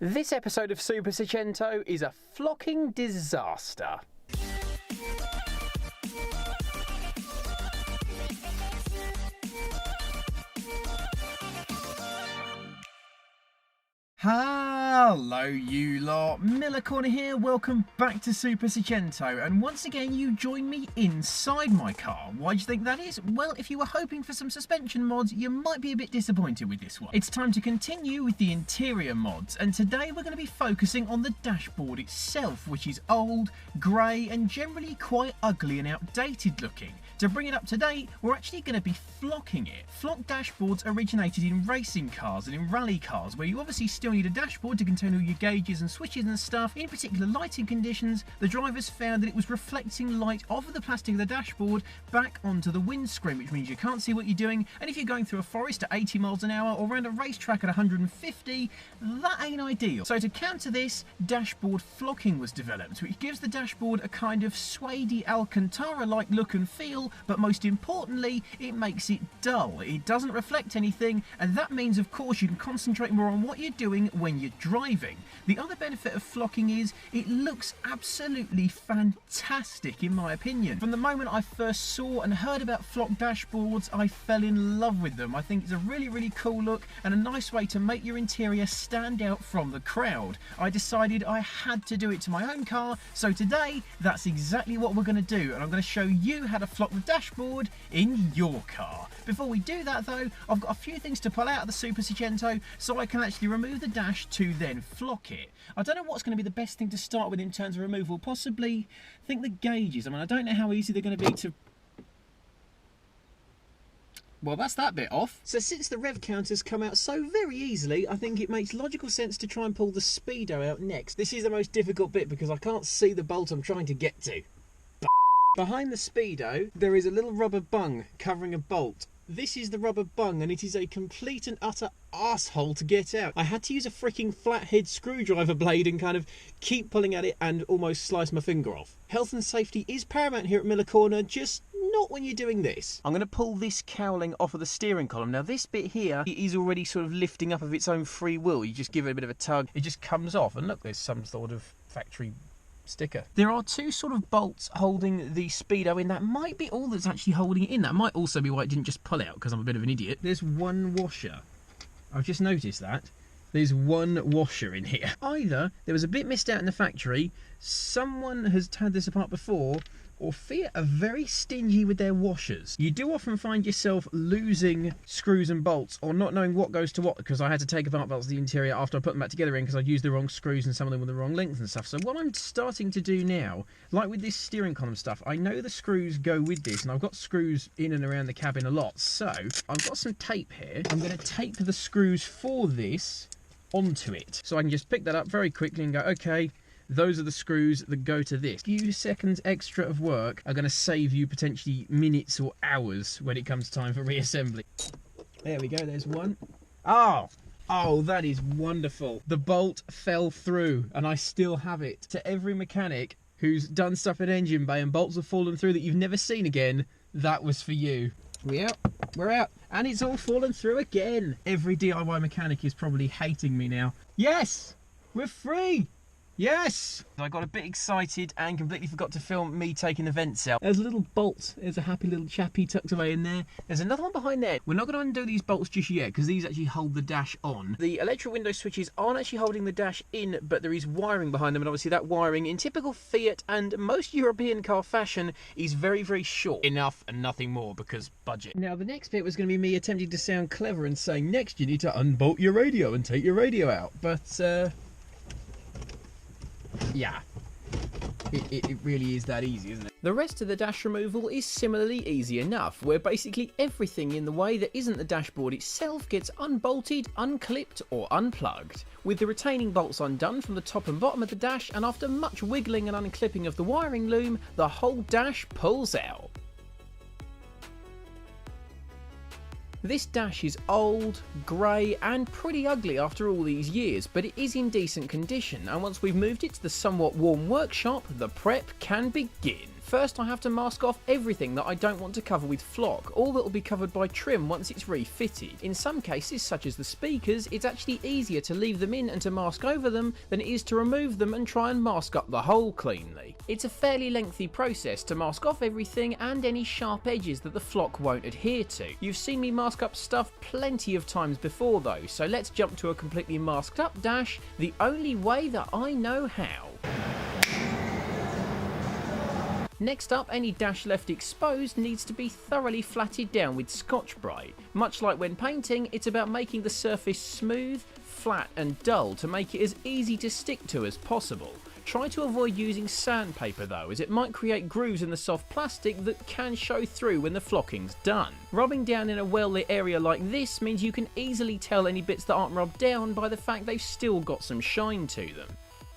This episode of Super Seicento is a flocking disaster. Hello you lot, Miller Corner here, welcome back to Super Seicento, and once again you join me inside my car. Why do you think that is? Well, if you were hoping for some suspension mods, you might be a bit disappointed with this one. It's time to continue with the interior mods, and today we're going to be focusing on the dashboard itself, which is old, grey and generally quite ugly and outdated looking. To bring it up to date, we're actually going to be flocking it. Flock dashboards originated in racing cars and in rally cars, where you obviously still need a dashboard to contain all your gauges and switches and stuff. In particular lighting conditions, the drivers found that it was reflecting light off of the plastic of the dashboard back onto the windscreen, which means you can't see what you're doing, and if you're going through a forest at 80 miles an hour or around a racetrack at 150, that ain't ideal. So to counter this, dashboard flocking was developed, which gives the dashboard a kind of suede Alcantara-like look and feel, but most importantly, it makes it dull. It doesn't reflect anything, and that means of course you can concentrate more on what you're doing when you're driving. The other benefit of flocking is it looks absolutely fantastic in my opinion. From the moment I first saw and heard about flock dashboards, I fell in love with them. I think it's a really cool look and a nice way to make your interior stand out from the crowd. I decided I had to do it to my own car, so today that's exactly what we're going to do, and I'm going to show you how to flock the dashboard in your car. Before we do that though, I've got a few things to pull out of the Super Seicento so I can actually remove the dash to then flock it. I don't know what's going to be the best thing to start with in terms of removal. Possibly, I think the gauges. I mean, I don't know how easy they're going to be to... Well, that's that bit off. So since the rev counters come out so very easily, I think it makes logical sense to try and pull the speedo out next. This is the most difficult bit because I can't see the bolt I'm trying to get to. Behind the speedo, there is a little rubber bung covering a bolt. This is the rubber bung and it is a complete and utter arsehole to get out. I had to use a freaking flathead screwdriver blade and kind of keep pulling at it and almost slice my finger off. Health and safety is paramount here at Miller Corner, just not when you're doing this. I'm going to pull this cowling off of the steering column. Now this bit here is already sort of lifting up of its own free will. You just give it a bit of a tug, it just comes off, and look, there's some sort of factory sticker. There are two sort of bolts holding the speedo in. That might be all that's actually holding it in. That might also be why it didn't just pull out, because I'm a bit of an idiot. There's one washer. I've just noticed that. There's one washer in here. Either there was a bit missed out in the factory, someone has had this apart before, or Fiat are very stingy with their washers. You do often find yourself losing screws and bolts or not knowing what goes to what, because I had to take apart parts of the interior after I put them back together in because I'd used the wrong screws and some of them were the wrong length and stuff. So what I'm starting to do now, like with this steering column stuff, I know the screws go with this and I've got screws in and around the cabin a lot. So I've got some tape here. I'm going to tape the screws for this onto it. So I can just pick that up very quickly and go, okay, those are the screws that go to this. A few seconds extra of work are going to save you potentially minutes or hours when it comes time for reassembly. There we go, there's one. Oh, that is wonderful. The bolt fell through and I still have it. To every mechanic who's done stuff at engine bay and bolts have fallen through that you've never seen again, that was for you. We're out. And it's all fallen through again. Every DIY mechanic is probably hating me now. Yes, we're free. Yes! I got a bit excited and completely forgot to film me taking the vents out. There's a little bolt. There's a happy little chappy tucked away in there. There's another one behind there. We're not going to undo these bolts just yet because these actually hold the dash on. The electric window switches aren't actually holding the dash in, but there is wiring behind them, and obviously that wiring, in typical Fiat and most European car fashion, is very short. Enough and nothing more because budget. Now the next bit was going to be me attempting to sound clever and saying, next you need to unbolt your radio and take your radio out. But yeah, it really is that easy, isn't it? The rest of the dash removal is similarly easy enough, where basically everything in the way that isn't the dashboard itself gets unbolted, unclipped or unplugged, with the retaining bolts undone from the top and bottom of the dash, and after much wiggling and unclipping of the wiring loom, the whole dash pulls out. This dash is old, grey and pretty ugly after all these years, but it is in decent condition, and once we've moved it to the somewhat warm workshop, the prep can begin. First, I have to mask off everything that I don't want to cover with flock, all that will be covered by trim once it's refitted. In some cases, such as the speakers, it's actually easier to leave them in and to mask over them than it is to remove them and try and mask up the hole cleanly. It's a fairly lengthy process to mask off everything and any sharp edges that the flock won't adhere to. You've seen me mask up stuff plenty of times before though, so let's jump to a completely masked up dash the only way that I know how. Next up, any dash left exposed needs to be thoroughly flatted down with Scotch-Brite. Much like when painting, it's about making the surface smooth, flat and dull to make it as easy to stick to as possible. Try to avoid using sandpaper though, as it might create grooves in the soft plastic that can show through when the flocking's done. Rubbing down in a well-lit area like this means you can easily tell any bits that aren't rubbed down by the fact they've still got some shine to them.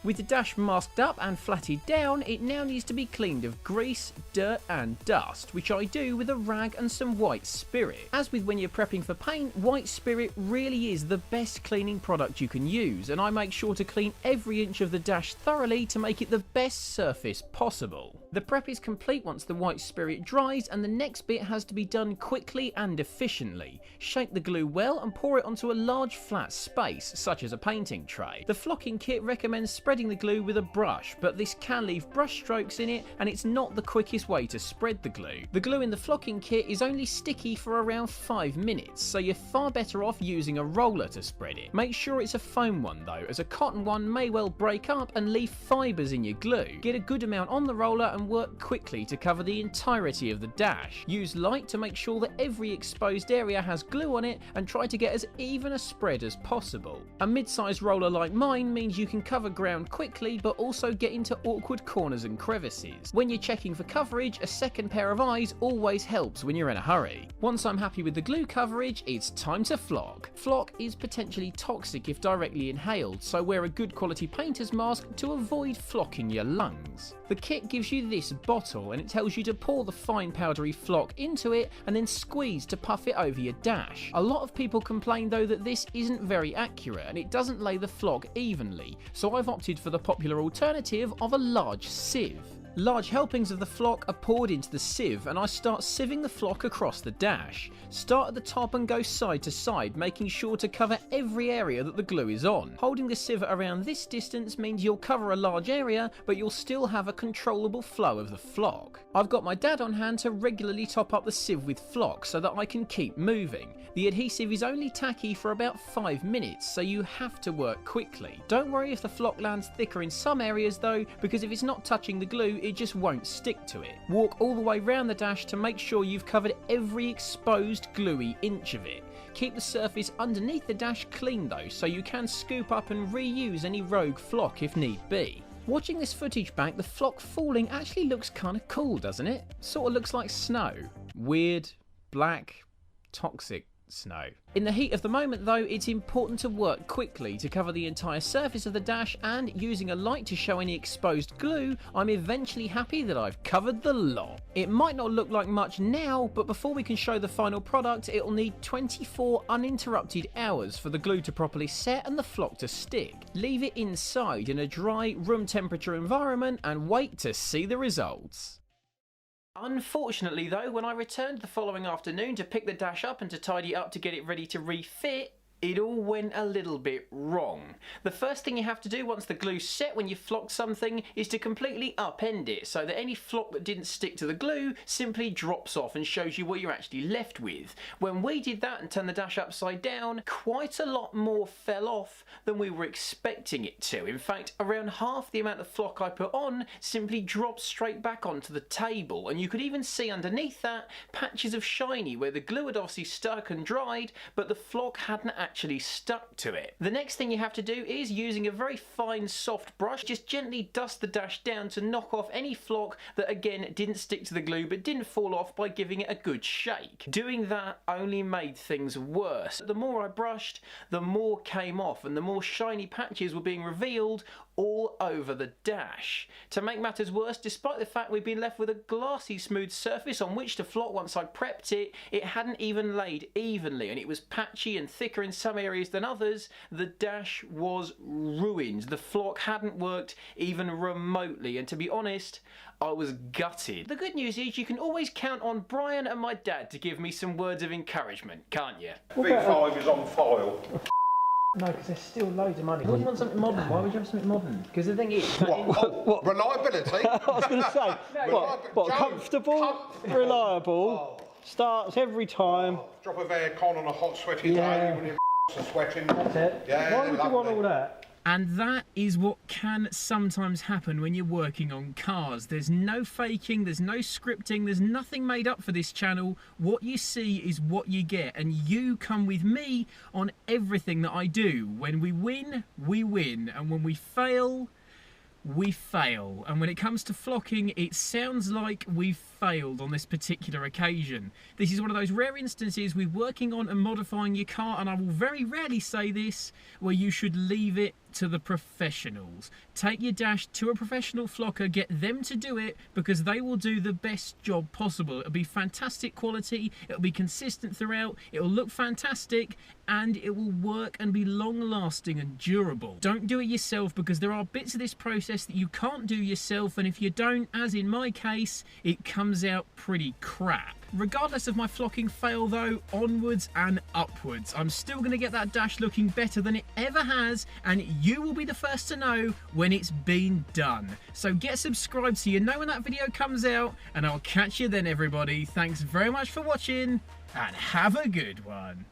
With the dash masked up and flatted down, it now needs to be cleaned of grease, dirt and dust, which I do with a rag and some white spirit. As with when you're prepping for paint, white spirit really is the best cleaning product you can use, and I make sure to clean every inch of the dash thoroughly to make it the best surface possible. The prep is complete once the white spirit dries, and the next bit has to be done quickly and efficiently. Shake the glue well and pour it onto a large flat space, such as a painting tray. The flocking kit recommends spreading the glue with a brush, but this can leave brush strokes in it and it's not the quickest way to spread the glue. The glue in the flocking kit is only sticky for around 5 minutes, so you're far better off using a roller to spread it. Make sure it's a foam one though, as a cotton one may well break up and leave fibres in your glue. Get a good amount on the roller and work quickly to cover the entirety of the dash. Use light to make sure that every exposed area has glue on it and try to get as even a spread as possible. A mid-sized roller like mine means you can cover ground quickly but also get into awkward corners and crevices. When you're checking for coverage, a second pair of eyes always helps when you're in a hurry. Once I'm happy with the glue coverage, it's time to flock. Flock is potentially toxic if directly inhaled, so wear a good quality painter's mask to avoid flocking your lungs. The kit gives you this bottle and it tells you to pour the fine powdery flock into it and then squeeze to puff it over your dash. A lot of people complain though that this isn't very accurate and it doesn't lay the flock evenly, so I've opted for the popular alternative of a large sieve. Large helpings of the flock are poured into the sieve and I start sieving the flock across the dash. Start at the top and go side to side, making sure to cover every area that the glue is on. Holding the sieve around this distance means you'll cover a large area, but you'll still have a controllable flow of the flock. I've got my dad on hand to regularly top up the sieve with flock so that I can keep moving. The adhesive is only tacky for about 5 minutes, so you have to work quickly. Don't worry if the flock lands thicker in some areas though, because if it's not touching the glue, it just won't stick to it. Walk all the way round the dash to make sure you've covered every exposed gluey inch of it. Keep the surface underneath the dash clean though, so you can scoop up and reuse any rogue flock if need be. Watching this footage back, the flock falling actually looks kinda cool, doesn't it? Sorta looks like snow. Weird, black, toxic snow. In the heat of the moment though, it's important to work quickly to cover the entire surface of the dash, and using a light to show any exposed glue, I'm eventually happy that I've covered the lot. It might not look like much now, but before we can show the final product, it'll need 24 uninterrupted hours for the glue to properly set and the flock to stick. Leave it inside in a dry, room temperature environment and wait to see the results. Unfortunately though, when I returned the following afternoon to pick the dash up and to tidy it up to get it ready to refit, it all went a little bit wrong. The first thing you have to do once the glue's set when you flock something is to completely upend it so that any flock that didn't stick to the glue simply drops off and shows you what you're actually left with. When we did that and turned the dash upside down, quite a lot more fell off than we were expecting it to. In fact, around half the amount of flock I put on simply dropped straight back onto the table, and you could even see underneath that patches of shiny where the glue had obviously stuck and dried, but the flock hadn't actually stuck to it. The next thing you have to do is, using a very fine soft brush, just gently dust the dash down to knock off any flock that again didn't stick to the glue but didn't fall off by giving it a good shake. Doing that only made things worse. The more I brushed, the more came off and the more shiny patches were being revealed all over the dash. To make matters worse, despite the fact we'd been left with a glassy smooth surface on which to flock once I prepped it, it hadn't even laid evenly and it was patchy and thicker in some areas than others, the dash was ruined. The flock hadn't worked even remotely, and to be honest, I was gutted. The good news is you can always count on Brian and my dad to give me some words of encouragement, can't you? V5 is on file. No, because there's still loads of money. You wouldn't want something modern. Why would you have something modern? Because the thing is... What? Reliability? I was going to say, what comfortable, reliable, starts every time. Drop of aircon on a hot sweaty day when your are sweating. That's it. Yeah, why would you want all that? And that is what can sometimes happen when you're working on cars. There's no faking, there's no scripting, there's nothing made up for this channel. What you see is what you get, and you come with me on everything that I do. When we win, and when we fail, we fail. And when it comes to flocking, it sounds like we've failed on this particular occasion. This is one of those rare instances with working on and modifying your car, and I will very rarely say this, where you should leave it to the professionals. Take your dash to a professional flocker, get them to do it, because they will do the best job possible. It'll be fantastic quality, it'll be consistent throughout, it'll look fantastic, and it will work and be long lasting and durable. Don't do it yourself, because there are bits of this process that you can't do yourself, and if you don't, as in my case, it comes out pretty crap. Regardless of my flocking fail though, onwards and upwards. I'm still going to get that dash looking better than it ever has, and you will be the first to know when it's been done. So get subscribed so you know when that video comes out, and I'll catch you then everybody. Thanks very much for watching, and have a good one.